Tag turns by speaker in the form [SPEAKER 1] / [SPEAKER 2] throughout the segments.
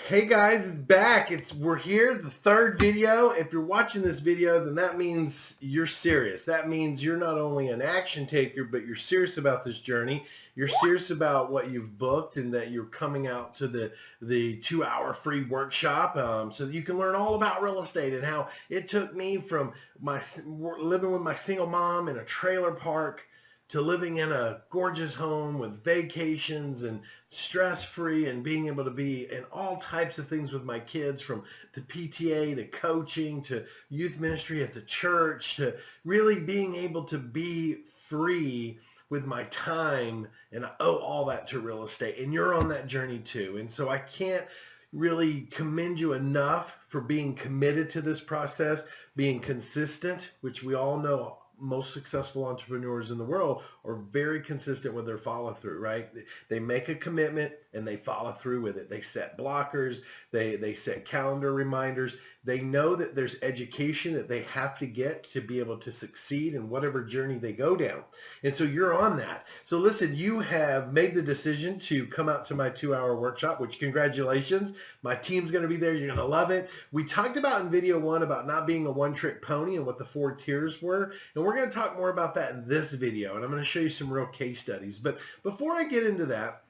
[SPEAKER 1] Hey guys, it's back. We're here, the third video. If you're watching this video, then that means you're serious. That means you're not only an action taker, but you're serious about this journey. You're serious about what you've booked and that you're coming out to the 2-hour free workshop so that you can learn all about real estate and how it took me from living with my single mom in a trailer park to living in a gorgeous home with vacations and stress-free and being able to be in all types of things with my kids, from the PTA to coaching to youth ministry at the church to really being able to be free with my time, and I owe all that to real estate. And you're on that journey too. And so I can't really commend you enough for being committed to this process, being consistent, which we all know most successful entrepreneurs in the world are very consistent with their follow through, right? They make a commitment and they follow through with it. They set blockers, they set calendar reminders. They know that there's education that they have to get to be able to succeed in whatever journey they go down. And so you're on that. So listen, you have made the decision to come out to my 2-hour workshop, which congratulations. My team's going to be there. You're going to love it. We talked about in video 1 about not being a one-trick pony and what the 4 tiers were. And we're going to talk more about that in this video. And I'm going to show you some real case studies. But before I get into that,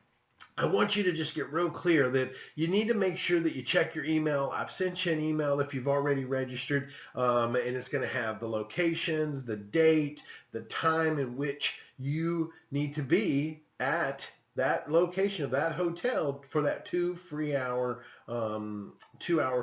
[SPEAKER 1] I want you to just get real clear that you need to make sure that you check your email. I've sent you an email if you've already registered, and it's going to have the locations, the date, the time in which you need to be at that location of that hotel for that 2-hour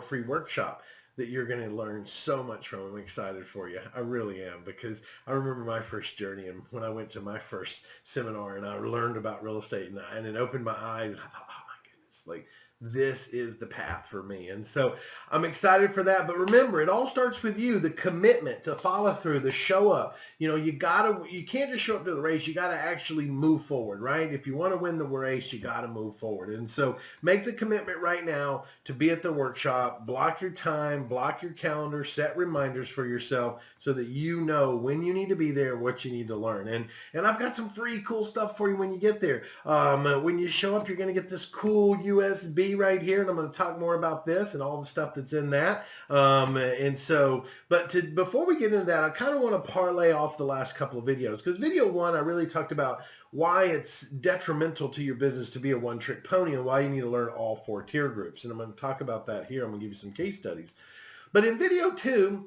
[SPEAKER 1] free workshop that you're going to learn so much from. I'm excited for you. I really am, because I remember my first journey and when I went to my first seminar and I learned about real estate and it opened my eyes. I thought, oh my goodness, like this is the path for me. And so I'm excited for that. But remember, it all starts with you, the commitment to follow through, the show up. You know, you can't just show up to the race. You got to actually move forward, right? If you want to win the race, you got to move forward. And so make the commitment right now to be at the workshop. Block your time, block your calendar, set reminders for yourself so that you know when you need to be there, what you need to learn. And I've got some free cool stuff for you when you get there. When you show up, you're going to get this cool USB right here, and I'm going to talk more about this and all the stuff that's in that. Before we get into that, I kind of want to parlay off the last couple of videos, because video 1, I really talked about why it's detrimental to your business to be a one-trick pony and why you need to learn all 4 tier groups. And I'm going to talk about that here. I'm going to give you some case studies. But in video 2,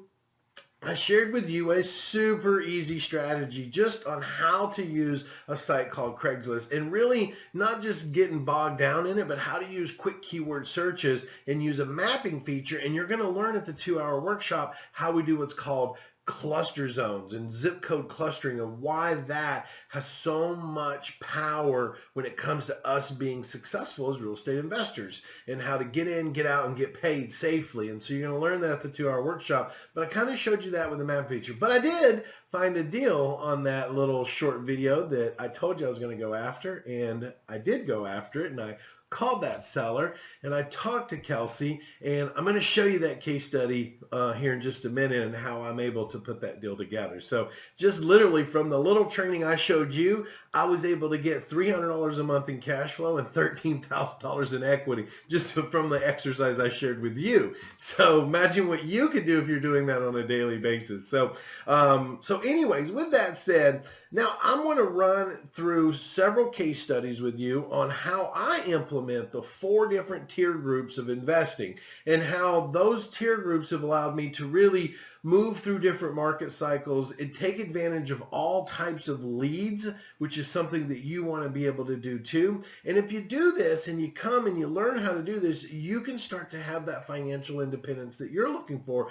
[SPEAKER 1] I shared with you a super easy strategy just on how to use a site called Craigslist, and really not just getting bogged down in it, but how to use quick keyword searches and use a mapping feature. And you're going to learn at the 2-hour workshop how we do what's called cluster zones and zip code clustering, and why that has so much power when it comes to us being successful as real estate investors, and how to get in, get out, and get paid safely. And so you're going to learn that at the 2-hour workshop. But I kind of showed you that with the map feature. But I did find a deal on that little short video that I told you I was going to go after, and I did go after it, and I called that seller and I talked to Kelsey, and I'm going to show you that case study here in just a minute and how I'm able to put that deal together. So just literally from the little training I showed you, I was able to get $300 a month in cash flow and $13,000 in equity just from the exercise I shared with you. So imagine what you could do if you're doing that on a daily basis. So anyways, with that said, now I'm going to run through several case studies with you on how I implement the 4 different tier groups of investing, and how those tier groups have allowed me to really move through different market cycles and take advantage of all types of leads, which is something that you want to be able to do too. And if you do this and you come and you learn how to do this, you can start to have that financial independence that you're looking for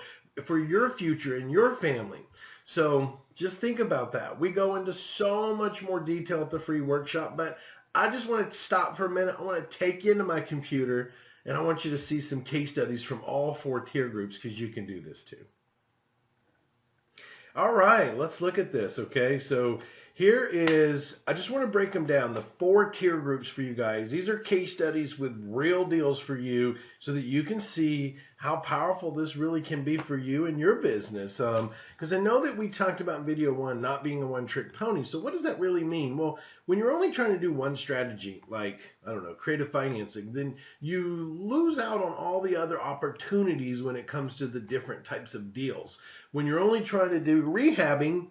[SPEAKER 1] your future and your family. So just think about that. We go into so much more detail at the free workshop, but I just want to stop for a minute. I want to take you into my computer, and I want you to see some case studies from all 4 tier groups, because you can do this too. All right, let's look at this. Okay, so Here is, I just want to break them down, the 4 tier groups for you guys. These are case studies with real deals for you so that you can see how powerful this really can be for you and your business. Because I know that we talked about in video 1 not being a one-trick pony. So what does that really mean? Well, when you're only trying to do one strategy, like, I don't know, creative financing, then you lose out on all the other opportunities when it comes to the different types of deals. When you're only trying to do rehabbing,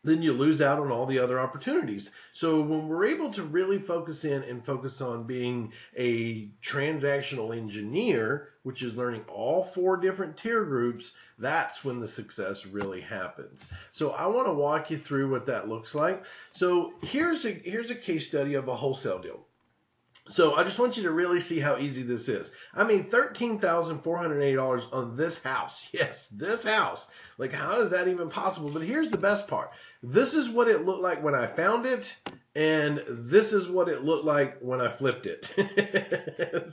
[SPEAKER 1] then you lose out on all the other opportunities. So when we're able to really focus in and focus on being a transactional engineer, which is learning all 4 different tier groups, that's when the success really happens. So I want to walk you through what that looks like. So here's a case study of a wholesale deal. So I just want you to really see how easy this is. I made $13,480 on this house. Yes, this house. Like, how is that even possible? But here's the best part. This is what it looked like when I found it, and this is what it looked like when I flipped it.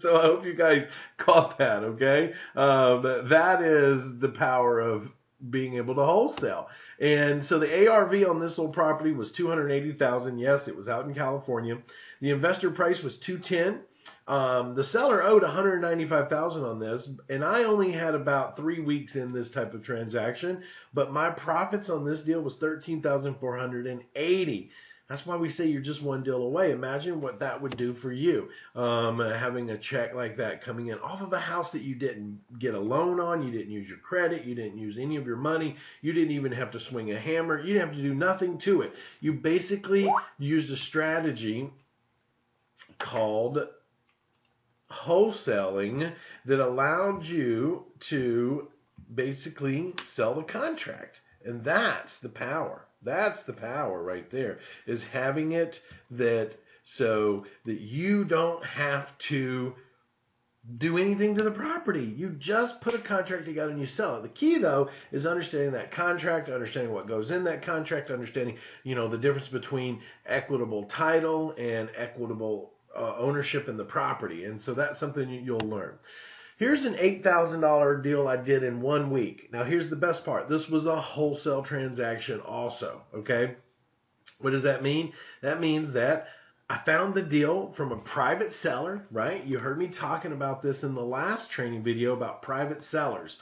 [SPEAKER 1] So I hope you guys caught that, okay? That is the power of being able to wholesale. And so the ARV on this little property was $280,000. Yes, it was out in California. The investor price was $210,000. The seller owed $195,000 on this, and I only had about 3 weeks in this type of transaction, but my profits on this deal was $13,480. That's why we say you're just one deal away. Imagine what that would do for you, having a check like that coming in off of a house that you didn't get a loan on, you didn't use your credit, you didn't use any of your money, you didn't even have to swing a hammer, you didn't have to do nothing to it. You basically used a strategy called wholesaling that allowed you to basically sell the contract. And that's the power. That's the power right there, is having it so that you don't have to do anything to the property. You just put a contract together and you sell it. The key, though, is understanding that contract, understanding what goes in that contract, understanding, the difference between equitable title and equitable ownership in the property. And so that's something you'll learn. Here's an $8,000 deal I did in 1 week. Now, here's the best part. This was a wholesale transaction also, okay? What does that mean? That means that I found the deal from a private seller, right? You heard me talking about this in the last training video about private sellers.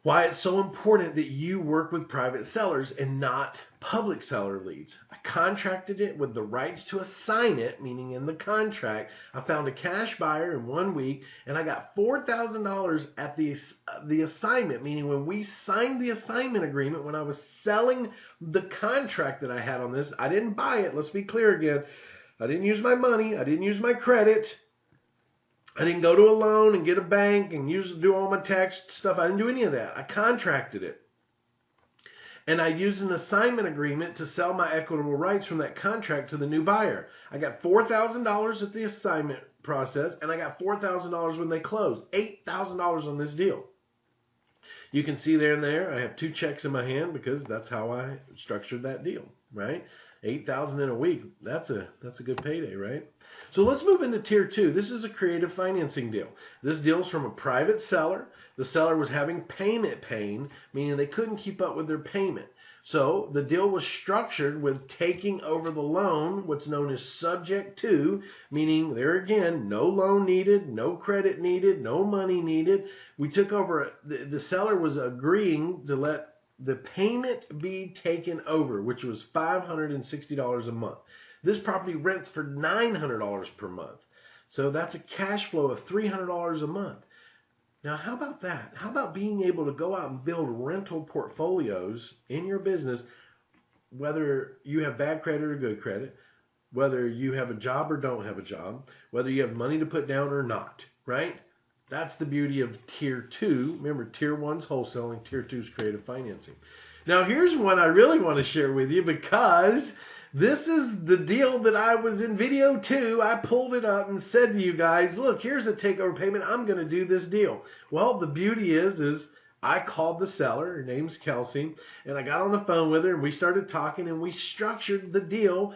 [SPEAKER 1] Why it's so important that you work with private sellers and not public seller leads. I contracted it with the rights to assign it, meaning in the contract. I found a cash buyer in 1 week, and I got $4,000 at the assignment, meaning when we signed the assignment agreement, when I was selling the contract that I had on this, I didn't buy it. Let's be clear again. I didn't use my money. I didn't use my credit. I didn't go to a loan and get a bank and do all my tax stuff. I didn't do any of that. I contracted it. And I used an assignment agreement to sell my equitable rights from that contract to the new buyer. I got $4,000 at the assignment process, and I got $4,000 when they closed. $8,000 on this deal. You can see there and there, I have 2 checks in my hand because that's how I structured that deal, right? $8,000 in a week, that's a good payday, right? So let's move into tier 2. This is a creative financing deal. This deal is from a private seller. The seller was having payment pain, meaning they couldn't keep up with their payment. So the deal was structured with taking over the loan, what's known as subject to, meaning there again, no loan needed, no credit needed, no money needed. We took over, the seller was agreeing to let the payment be taken over, which was $560 a month. This property rents for $900 per month. So that's a cash flow of $300 a month. Now, how about that? How about being able to go out and build rental portfolios in your business, whether you have bad credit or good credit, whether you have a job or don't have a job, whether you have money to put down or not, right? That's the beauty of tier 2. Remember, tier 1's wholesaling, tier 2's creative financing. Now, here's one I really want to share with you because this is the deal that I was in video 2. I pulled it up and said to you guys, look, here's a takeover payment. I'm going to do this deal. Well, the beauty is I called the seller. Her name's Kelsey. And I got on the phone with her and we started talking and we structured the deal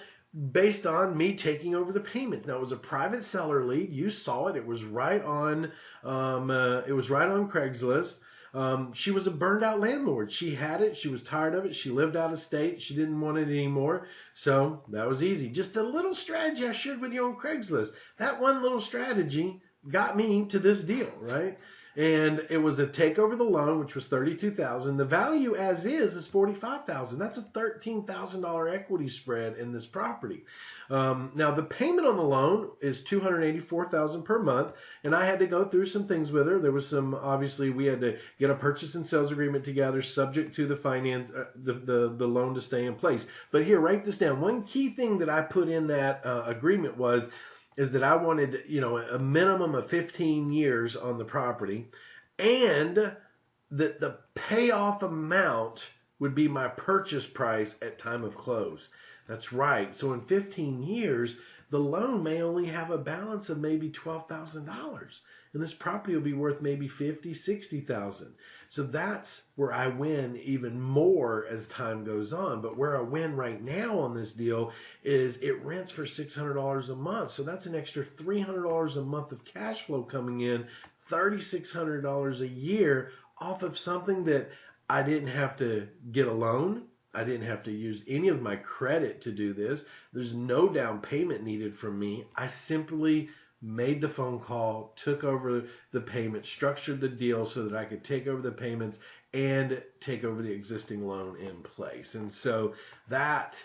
[SPEAKER 1] based on me taking over the payments. Now, it was a private seller lead. You saw it. It was right on Craigslist. She was a burned out landlord. She had it. She was tired of it. She lived out of state. She didn't want it anymore. So that was easy. Just a little strategy I shared with you on Craigslist. That one little strategy got me to this deal, right? And it was a takeover the loan, which was $32,000. The value as is $45,000. That's a $13,000 equity spread in this property. Now the payment on the loan is $284,000 per month, and I had to go through some things with her. There was some, obviously, we had to get a purchase and sales agreement together, subject to the finance, the loan to stay in place. But here, write this down. One key thing that I put in that agreement is that I wanted, a minimum of 15 years on the property, and that the payoff amount would be my purchase price at time of close. That's right. So in 15 years, the loan may only have a balance of maybe $12,000, and this property will be worth maybe $50,000, $60,000. So that's where I win even more as time goes on. But where I win right now on this deal is it rents for $600 a month. So that's an extra $300 a month of cash flow coming in, $3,600 a year off of something that I didn't have to get a loan. I didn't have to use any of my credit to do this. There's no down payment needed from me. I simply made the phone call, took over the payment, structured the deal so that I could take over the payments and take over the existing loan in place. And so that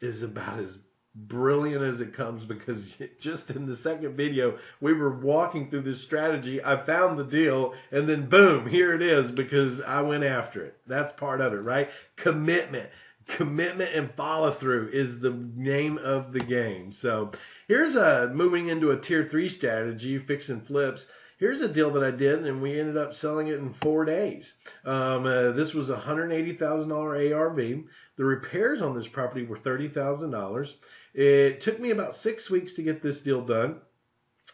[SPEAKER 1] is about as brilliant as it comes, because just in the second video, we were walking through this strategy. I found the deal, and then boom, here it is, because I went after it. That's part of it, right? Commitment and follow through is the name of the game. So here's moving into a tier 3 strategy, fix and flips. Here's a deal that I did, and we ended up selling it in 4 days. This was a $180,000 ARV. The repairs on this property were $30,000. It took me about 6 weeks to get this deal done.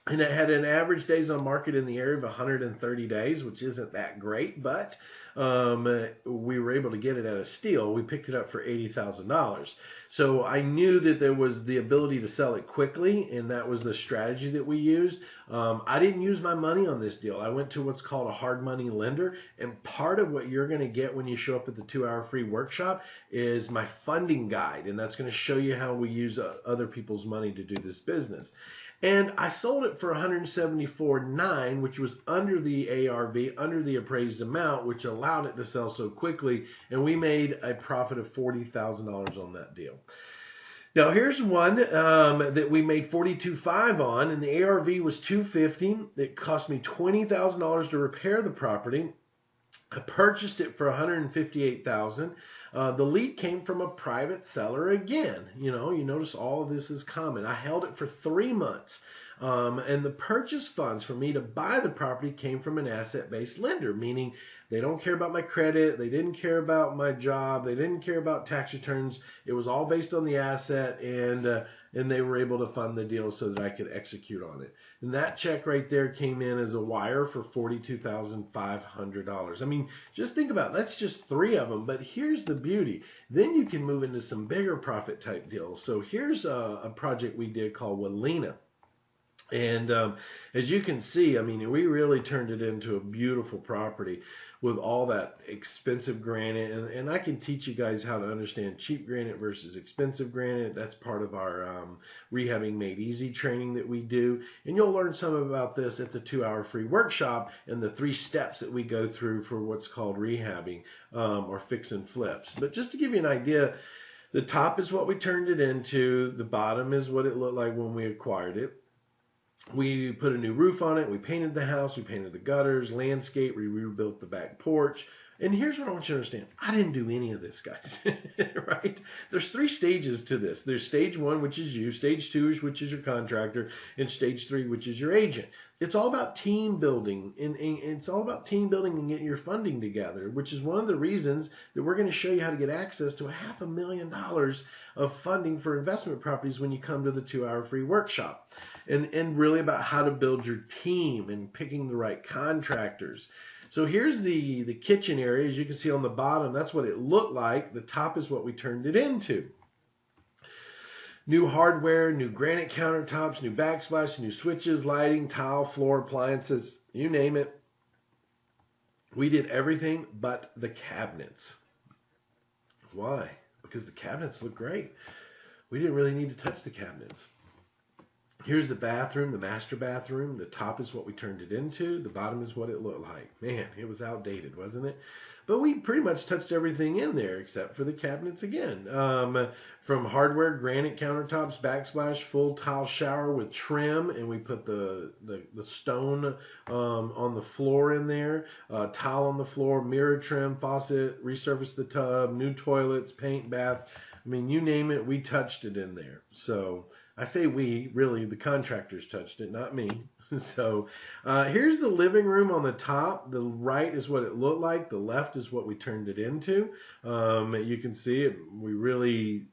[SPEAKER 1] And it had an average days on market in the area of 130 days, which isn't that great, but we were able to get it at a steal. We picked it up for $80,000. So I knew that there was the ability to sell it quickly, and that was the strategy that we used. I didn't use my money on this deal. I went to what's called a hard money lender, and part of what you're going to get when you show up at the 2-hour free workshop is my funding guide, and that's going to show you how we use other people's money to do this business. And I sold it for $174,900, which was under the ARV, under the appraised amount, which allowed it to sell so quickly. And we made a profit of $40,000 on that deal. Now here's one that we made $42,500 on, and the ARV was $250,000. It cost me $20,000 to repair the property. I purchased it for $158,000. The lead came from a private seller again. You notice all of this is common. I held it for 3 months. And the purchase funds for me to buy the property came from an asset-based lender, meaning they don't care about my credit, they didn't care about my job, they didn't care about tax returns. It was all based on the asset, and they were able to fund the deal so that I could execute on it. And that check right there came in as a wire for $42,500. I mean, just think about it. That's just 3 of them, but here's the beauty. Then you can move into some bigger profit type deals. So here's a project we did called Walena. And as you can see, I mean, we really turned it into a beautiful property with all that expensive granite. And I can teach you guys how to understand cheap granite versus expensive granite. That's part of our Rehabbing Made Easy training that we do. And you'll learn some about this at the 2-hour free workshop and the 3 steps that we go through for what's called rehabbing or fix and flips. But just to give you an idea, the top is what we turned it into. The bottom is what it looked like when we acquired it. We put a new roof on it. We painted the house. We painted the gutters, landscape. We rebuilt the back porch. And here's what I want you to understand. I didn't do any of this, guys, right? There's 3 stages to this. There's stage 1, which is you, stage 2, which is your contractor, and stage 3, which is your agent. It's all about team building, and it's all about team building and getting your funding together, which is one of the reasons that we're going to show you how to get access to $500,000 of funding for investment properties when you come to the 2-hour free workshop, and really about how to build your team and picking the right contractors. So here's the kitchen area. As you can see on the bottom, that's what it looked like. The top is what we turned it into. New hardware, new granite countertops, new backsplash, new switches, lighting, tile, floor, appliances, you name it. We did everything but the cabinets. Why? Because the cabinets look great. We didn't really need to touch the cabinets. Here's the bathroom, the master bathroom. The top is what we turned it into. The bottom is what it looked like. Man, it was outdated, wasn't it? But we pretty much touched everything in there except for the cabinets again. From hardware, granite countertops, backsplash, full tile shower with trim, and we put the stone on the floor in there, tile on the floor, mirror trim, faucet, resurfaced the tub, new toilets, paint, bath. I mean, you name it, we touched it in there. So I say we, really, the contractors touched it, not me. So here's the living room on the top. The right is what it looked like. The left is what we turned it into. You can see it. We really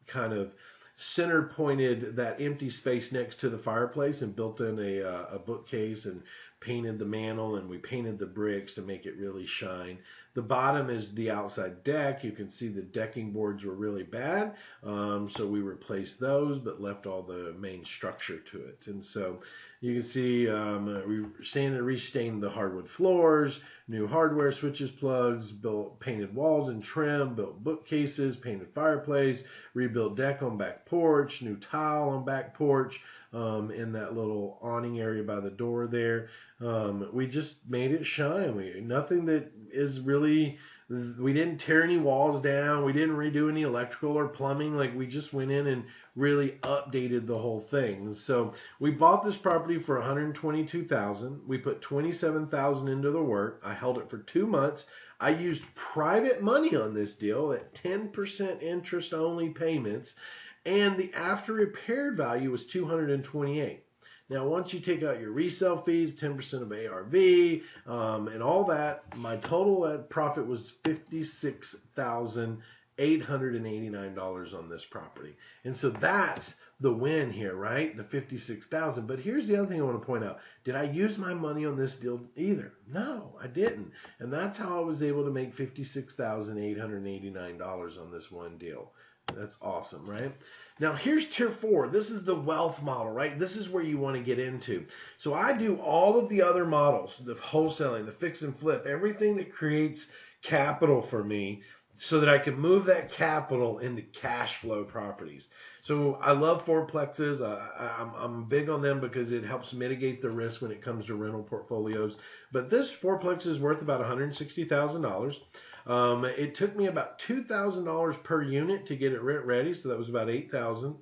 [SPEAKER 1] kind of center pointed that empty space next to the fireplace and built in a bookcase and painted the mantle, and we painted the bricks to make it really shine. The bottom is the outside deck. You can see the decking boards were really bad, so we replaced those but left all the main structure to it. And so you can see we sanded and restained the hardwood floors, new hardware, switches, plugs, built painted walls and trim, built bookcases, painted fireplace, rebuilt deck on back porch, new tile on back porch, in that little awning area by the door there. We just made it shine. Nothing that is really, we didn't tear any walls down. We didn't redo any electrical or plumbing. Like, we just went in and really updated the whole thing. So we bought this property for $122,000. We put $27,000 into the work. I held it for 2 months. I used private money on this deal at 10% interest only payments. And the after repair value was $228,000. Now, once you take out your resale fees, 10% of ARV, and all that, my total profit was $56,889 on this property. And so that's the win here, right? The $56,000. But here's the other thing I want to point out. Did I use my money on this deal either? No, I didn't. And that's how I was able to make $56,889 on this one deal. That's awesome, right? Now, here's tier 4. This is the wealth model, right? This is where you want to get into. So I do all of the other models, the wholesaling, the fix and flip, everything that creates capital for me so that I can move that capital into cash flow properties. So I love fourplexes. I'm big on them because it helps mitigate the risk when it comes to rental portfolios. But this fourplex is worth about $160,000. It took me about $2,000 per unit to get it rent ready, so that was about $8,000.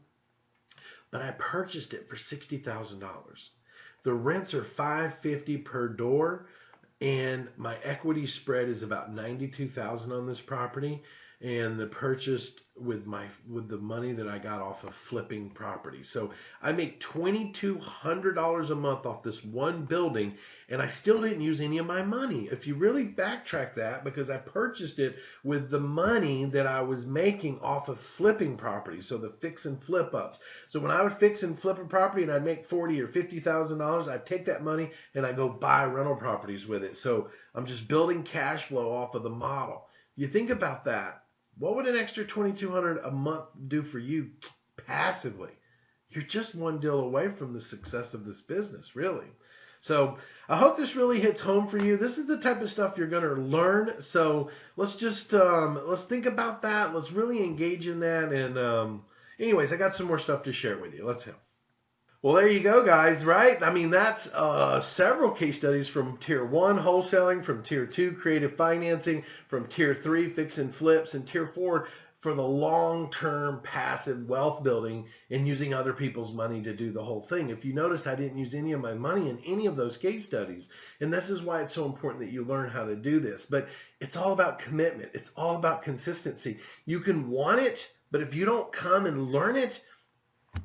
[SPEAKER 1] But I purchased it for $60,000. The rents are $550 per door, and my equity spread is about $92,000 on this property. And the purchased with the money that I got off of flipping property. So I make $2,200 a month off this one building, and I still didn't use any of my money. If you really backtrack that, because I purchased it with the money that I was making off of flipping property, so the fix and flip ups. So when I would fix and flip a property and I'd make $40,000 or $50,000, I'd take that money and I go buy rental properties with it. So I'm just building cash flow off of the model. You think about that. What would an extra $2,200 a month do for you passively? You're just one deal away from the success of this business, really. So I hope this really hits home for you. This is the type of stuff you're going to learn. So let's just let's think about that. Let's really engage in that. And anyways, I got some more stuff to share with you. Let's go. Well, there you go, guys, right? I mean, that's several case studies from Tier 1 wholesaling, from Tier 2 creative financing, from Tier 3 fix and flips, and Tier 4 for the long-term passive wealth building and using other people's money to do the whole thing. If you notice, I didn't use any of my money in any of those case studies. And this is why it's so important that you learn how to do this. But it's all about commitment. It's all about consistency. You can want it, but if you don't come and learn it,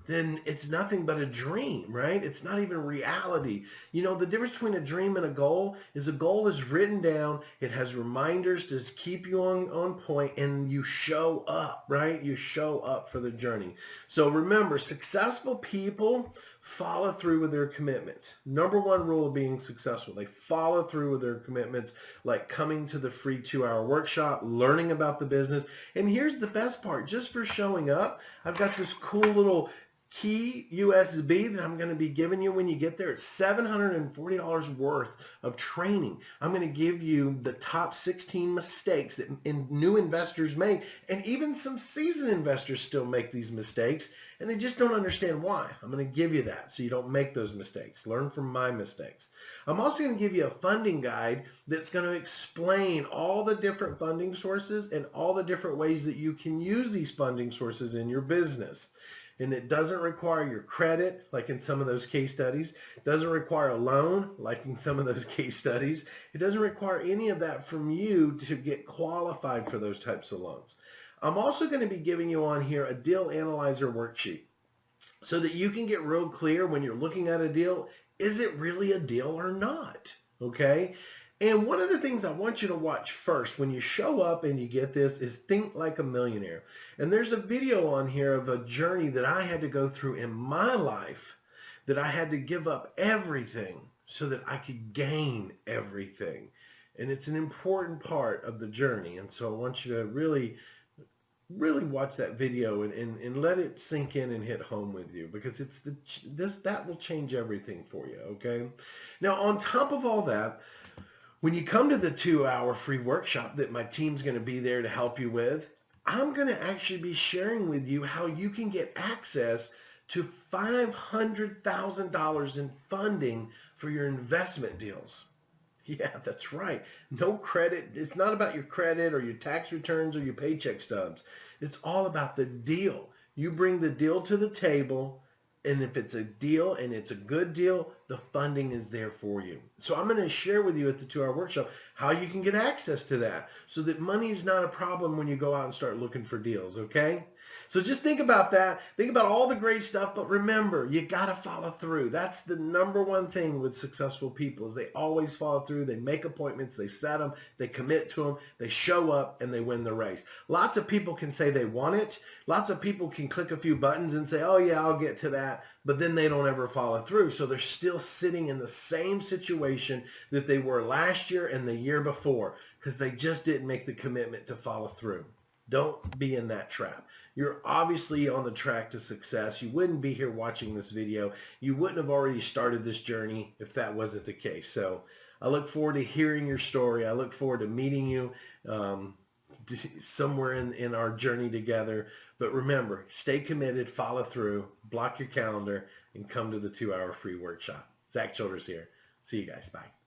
[SPEAKER 1] then it's nothing but a dream, right? It's not even reality. You know, the difference between a dream and a goal is written down. It has reminders to keep you on point, and you show up, right? You show up for the journey. So remember, successful people follow through with their commitments. Number one rule of being successful, they follow through with their commitments, like coming to the free 2-hour workshop, learning about the business. And here's the best part, just for showing up, I've got this cool little key USB that I'm going to be giving you when you get there. It's $740 worth of training. I'm going to give you the top 16 mistakes that new investors make, and even some seasoned investors still make these mistakes, and they just don't understand why. I'm going to give you that so you don't make those mistakes. Learn from my mistakes. I'm also going to give you a funding guide that's going to explain all the different funding sources and all the different ways that you can use these funding sources in your business. And it doesn't require your credit, like in some of those case studies. It doesn't require a loan, like in some of those case studies. It doesn't require any of that from you to get qualified for those types of loans. I'm also going to be giving you on here a deal analyzer worksheet so that you can get real clear when you're looking at a deal, is it really a deal or not? Okay? And one of the things I want you to watch first when you show up and you get this is think like a millionaire. And there's a video on here of a journey that I had to go through in my life, that I had to give up everything so that I could gain everything. And it's an important part of the journey. And so I want you to really watch that video and let it sink in and hit home with you, because it's that will change everything for you. Okay? Now, on top of all that, when you come to the 2-hour free workshop that my team's going to be there to help you with, I'm going to actually be sharing with you how you can get access to $500,000 in funding for your investment deals. Yeah, that's right. No credit. It's not about your credit or your tax returns or your paycheck stubs. It's all about the deal. You bring the deal to the table, and if it's a deal and it's a good deal, the funding is there for you. So I'm going to share with you at the 2-hour workshop how you can get access to that so that money is not a problem when you go out and start looking for deals, okay? So just think about that. Think about all the great stuff, but remember, you got to follow through. That's the number one thing with successful people is they always follow through. They make appointments, they set them, they commit to them, they show up, and they win the race. Lots of people can say they want it. Lots of people can click a few buttons and say, oh yeah, I'll get to that, but then they don't ever follow through. So they're still sitting in the same situation that they were last year and the year before because they just didn't make the commitment to follow through. Don't be in that trap. You're obviously on the track to success. You wouldn't be here watching this video. You wouldn't have already started this journey if that wasn't the case. So I look forward to hearing your story. I look forward to meeting you somewhere in our journey together. But remember, stay committed, follow through, block your calendar, and come to the 2-hour free workshop. Zack Childress here. See you guys. Bye.